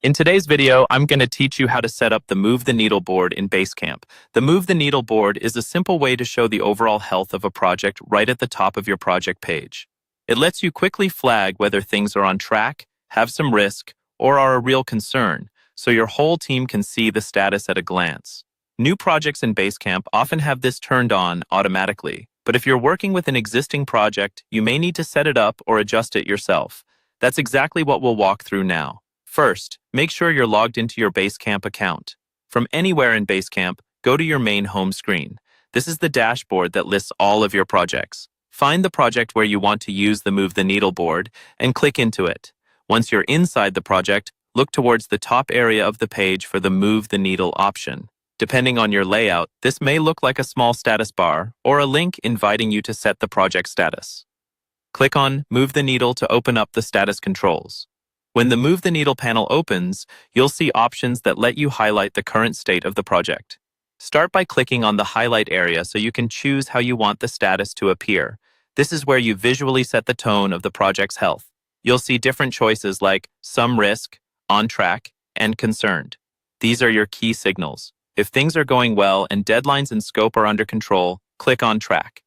In today's video, I'm going to teach you how to set up the Move the Needle board in Basecamp. The Move the Needle board is a simple way to show the overall health of a project right at the top of your project page. It lets you quickly flag whether things are on track, have some risk, or are a real concern, so your whole team can see the status at a glance. New projects in Basecamp often have this turned on automatically, but if you're working with an existing project, you may need to set it up or adjust it yourself. That's exactly what we'll walk through now. First, make sure you're logged into your Basecamp account. From anywhere in Basecamp, go to your main home screen. This is the dashboard that lists all of your projects. Find the project where you want to use the Move the Needle board and click into it. Once you're inside the project, look towards the top area of the page for the Move the Needle option. Depending on your layout, this may look like a small status bar or a link inviting you to set the project status. Click on Move the Needle to open up the status controls. When the Move the Needle panel opens, you'll see options that let you highlight the current state of the project. Start by clicking on the highlight area so you can choose how you want the status to appear. This is where you visually set the tone of the project's health. You'll see different choices like some risk, on track, and concerned. These are your key signals. If things are going well and deadlines and scope are under control, click on track.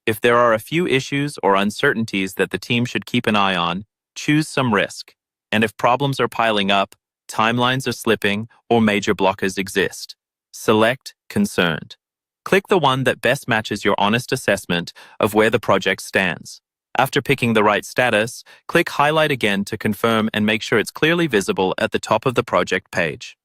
If there are a few issues or uncertainties that the team should keep an eye on, choose some risk. And if problems are piling up, timelines are slipping, or major blockers exist, select Concerned. Click the one that best matches your honest assessment of where the project stands. After picking the right status, click Highlight again to confirm and make sure it's clearly visible at the top of the project page.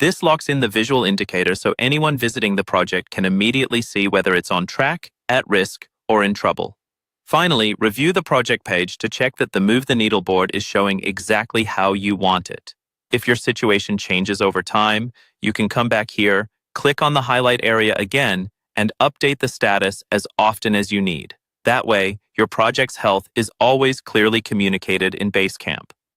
This locks in the visual indicator so anyone visiting the project can immediately see whether it's on track, at risk, or in trouble. Finally, review the project page to check that the Move the Needle board is showing exactly how you want it. If your situation changes over time, you can come back here, click on the highlight area again, and update the status as often as you need. That way, your project's health is always clearly communicated in Basecamp.